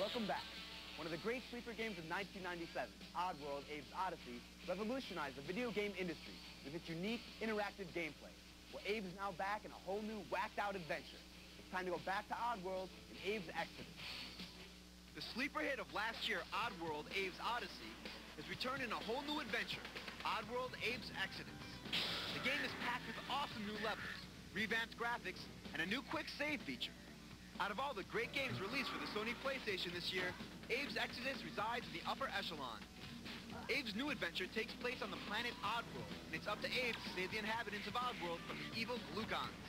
Welcome back. One of the great sleeper games of 1997, Oddworld, Abe's Odyssey, revolutionized the video game industry with its unique, interactive gameplay. Well, Abe is now back in a whole new, whacked-out adventure. It's time to go back to Oddworld in Abe's Exoddus. The sleeper hit of last year, Oddworld, Abe's Odyssey, has returned in a whole new adventure, Oddworld, Abe's Exoddus. The game is packed with awesome new levels, revamped graphics, and a new quick save feature. Out of all the great games released for the Sony PlayStation this year, Abe's Exoddus resides in the upper echelon. Abe's new adventure takes place on the planet Oddworld, and it's up to Abe to save the inhabitants of Oddworld from the evil Glugons.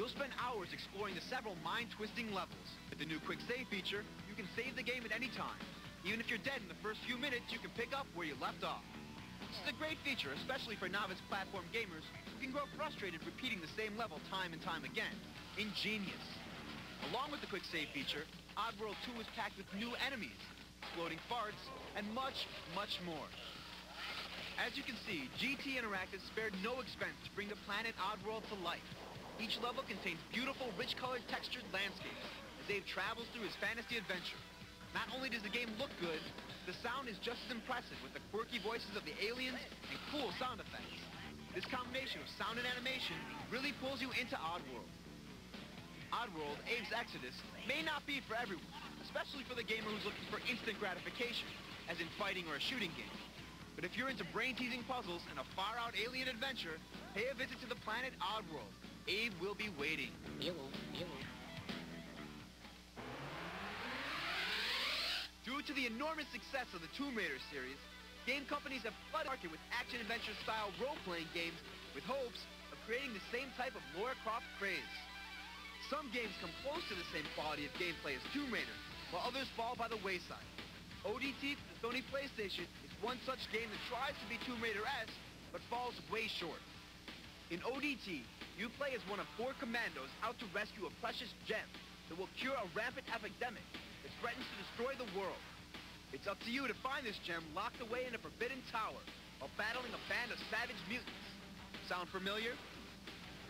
You'll spend hours exploring the several mind-twisting levels. With the new quick save feature, you can save the game at any time. Even if you're dead in the first few minutes, you can pick up where you left off. This is a great feature, especially for novice platform gamers who can grow frustrated repeating the same level time and time again. Ingenious. Along with the quick save feature, Oddworld 2 is packed with new enemies, exploding farts, and much, much more. As you can see, GT Interactive spared no expense to bring the planet Oddworld to life. Each level contains beautiful, rich-colored, textured landscapes as Abe travels through his fantasy adventure. Not only does the game look good, the sound is just as impressive with the quirky voices of the aliens and cool sound effects. This combination of sound and animation really pulls you into Oddworld. Oddworld, Abe's Exoddus, may not be for everyone, especially for the gamer who's looking for instant gratification, as in fighting or a shooting game. But if you're into brain-teasing puzzles and a far-out alien adventure, pay a visit to the planet Oddworld. Abe will be waiting. Due to the enormous success of the Tomb Raider series, game companies have flooded the market with action-adventure-style role-playing games with hopes of creating the same type of Lara Croft craze. Some games come close to the same quality of gameplay as Tomb Raider, while others fall by the wayside. O.D.T for the Sony PlayStation is one such game that tries to be Tomb Raider-esque, but falls way short. In O.D.T, you play as one of 4 commandos out to rescue a precious gem that will cure a rampant epidemic that threatens to destroy the world. It's up to you to find this gem locked away in a forbidden tower while battling a band of savage mutants. Sound familiar?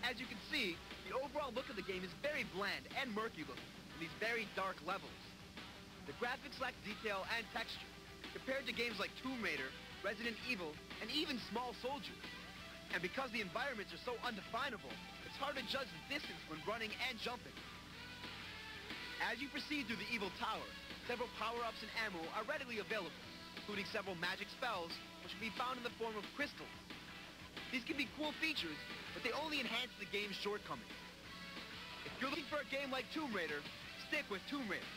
As you can see, the overall look of the game is very bland and murky looking in these very dark levels. The graphics lack detail and texture compared to games like Tomb Raider, Resident Evil, and even Small Soldiers. And because the environments are so undefinable, it's hard to judge the distance when running and jumping. As you proceed through the evil tower, several power-ups and ammo are readily available, including several magic spells, which can be found in the form of crystals. These can be cool features, but they only enhance the game's shortcomings. If you're looking for a game like Tomb Raider, stick with Tomb Raider.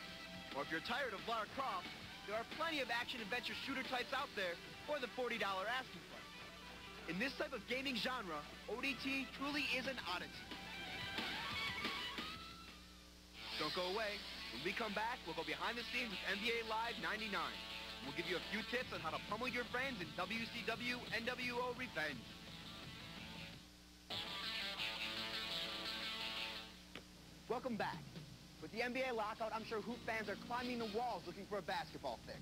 Or if you're tired of Lara Croft, there are plenty of action-adventure shooter types out there for the $40 asking price. In this type of gaming genre, O.D.T truly is an oddity. Don't go away. When we come back, we'll go behind the scenes with NBA Live 99. And we'll give you a few tips on how to pummel your friends in WCW NWO Revenge. Welcome back. With the NBA lockout, I'm sure Hoop fans are climbing the walls looking for a basketball fix.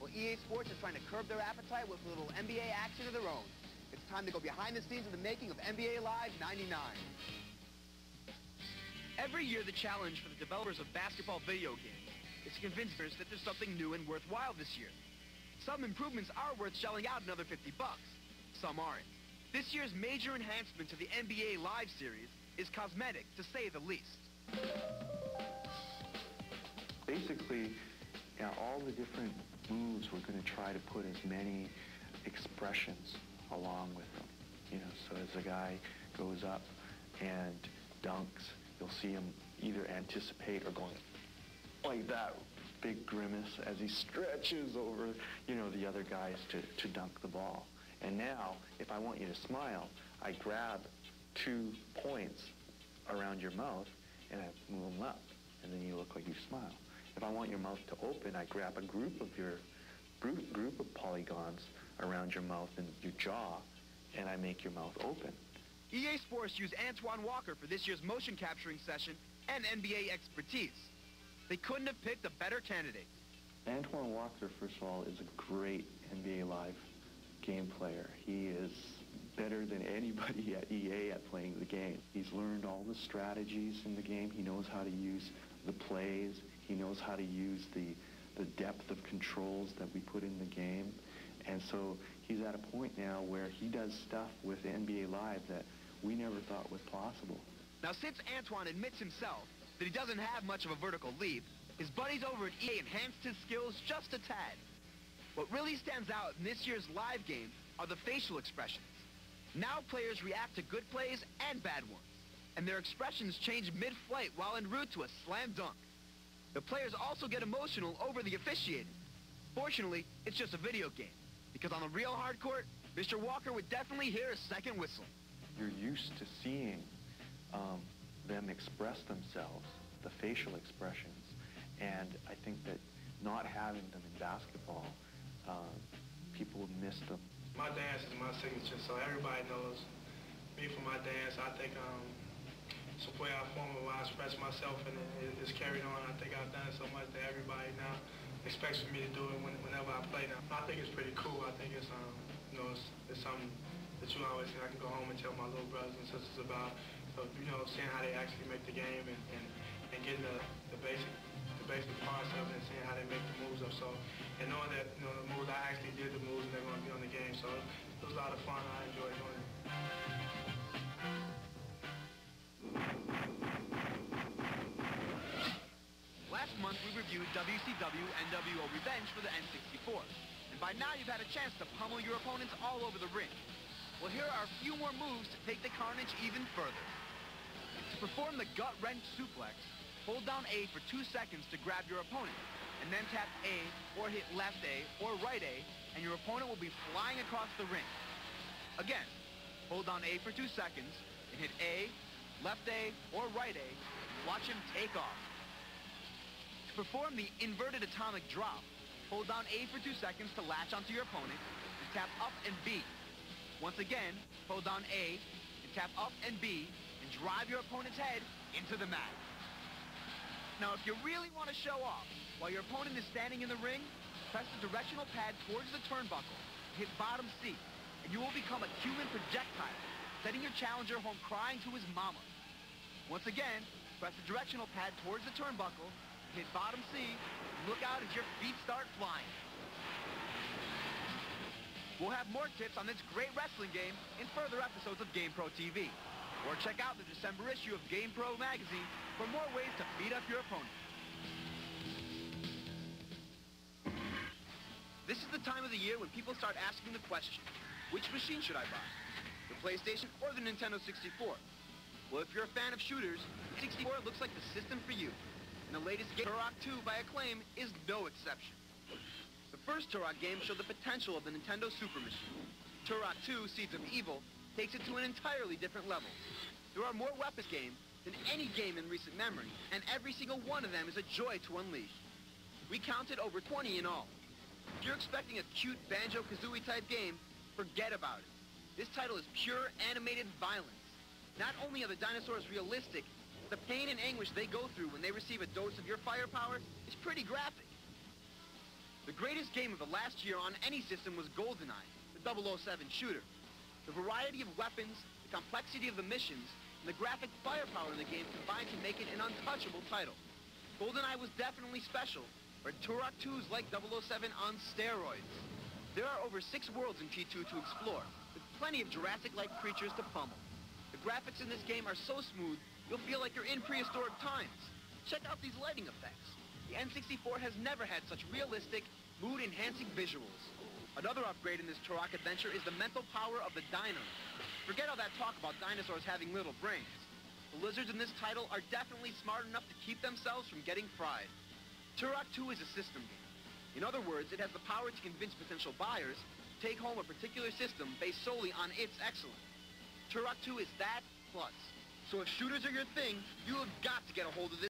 Well, EA Sports is trying to curb their appetite with a little NBA action of their own. It's time to go behind the scenes of the making of NBA Live 99. Every year, the challenge for the developers of basketball video games is to convince us that there's something new and worthwhile this year. Some improvements are worth shelling out another $50. Some aren't. This year's major enhancement to the NBA Live series is cosmetic, to say the least. Basically, all the different moves, we're going to try to put as many expressions along with them. So as a guy goes up and dunks, you'll see him either anticipate or going like that big grimace as he stretches over, the other guys to dunk the ball. And now, if I want you to smile, I grab 2 points around your mouth and I move them up, and then you look like you smile. If I want your mouth to open, I grab a group of polygons around your mouth and your jaw, and I make your mouth open. EA Sports used Antoine Walker for this year's motion capturing session and NBA expertise. They couldn't have picked a better candidate. Antoine Walker, first of all, is a great NBA Live game player. He is better than anybody at EA at playing the game. He's learned all the strategies in the game. He knows how to use the plays. He knows how to use the depth of controls that we put in the game. And so he's at a point now where he does stuff with NBA Live that we never thought was possible. Now, since Antoine admits himself that he doesn't have much of a vertical leap, his buddies over at EA enhanced his skills just a tad. What really stands out in this year's live game are the facial expressions. Now players react to good plays and bad ones, and their expressions change mid-flight while en route to a slam dunk. The players also get emotional over the officiating. Fortunately, it's just a video game, because on the real hard court, Mr. Walker would definitely hear a second whistle. You're used to seeing them express themselves, the facial expressions, and I think that not having them in basketball, people miss them. My dance is my signature, so everybody knows me for my dance. I think it's a way I form where I express myself, and it's carried on. I think I've done it so much that everybody now expects for me to do it whenever I play now. I think it's pretty cool. I think it's it's something that you always think I can go home and tell my little brothers and sisters about. So, seeing how they actually make the game and getting the basic parts of it and seeing how they make the moves up. So, and knowing that, the moves, I actually did the moves and they're going to be on the game. So it was a lot of fun. I enjoyed doing it. Last month, we reviewed WCW NWO Revenge for the N64. And by now, you've had a chance to pummel your opponents all over the ring. Well, here are a few more moves to take the carnage even further. To perform the gut-wrench suplex, hold down A for 2 seconds to grab your opponent, and then tap A or hit left A or right A, and your opponent will be flying across the ring. Again, hold down A for 2 seconds, and hit A, left A, or right A, and watch him take off. To perform the inverted atomic drop, hold down A for 2 seconds to latch onto your opponent, and tap up and B. Once again, hold down A, and tap up and B, and drive your opponent's head into the mat. Now, if you really want to show off, while your opponent is standing in the ring, press the directional pad towards the turnbuckle, hit bottom C, and you will become a human projectile, sending your challenger home crying to his mama. Once again, press the directional pad towards the turnbuckle, hit bottom C, and look out as your feet start flying. We'll have more tips on this great wrestling game in further episodes of GamePro TV. Or check out the December issue of GamePro magazine for more ways to beat up your opponent. This is the time of the year when people start asking the question, which machine should I buy? The PlayStation or the Nintendo 64? Well, if you're a fan of shooters, the 64 looks like the system for you. And the latest game, Turok 2 by Acclaim, is no exception. The first Turok game showed the potential of the Nintendo Super Machine. Turok 2, Seeds of Evil, takes it to an entirely different level. There are more weapons game than any game in recent memory, and every single one of them is a joy to unleash. We counted over 20 in all. If you're expecting a cute Banjo-Kazooie type game, forget about it. This title is pure animated violence. Not only are the dinosaurs realistic, the pain and anguish they go through when they receive a dose of your firepower is pretty graphic. The greatest game of the last year on any system was GoldenEye, the 007 shooter. The variety of weapons, the complexity of the missions, and the graphic firepower in the game combined to make it an untouchable title. GoldenEye was definitely special, but Turok 2 is like 007 on steroids. There are over 6 worlds in T2 to explore, with plenty of Jurassic-like creatures to pummel. The graphics in this game are so smooth, you'll feel like you're in prehistoric times. Check out these lighting effects. The N64 has never had such realistic, mood-enhancing visuals. Another upgrade in this Turok adventure is the mental power of the dinos. Forget all that talk about dinosaurs having little brains. The lizards in this title are definitely smart enough to keep themselves from getting fried. Turok 2 is a system game. In other words, it has the power to convince potential buyers to take home a particular system based solely on its excellence. Turok 2 is that plus. So if shooters are your thing, you have got to get a hold of this.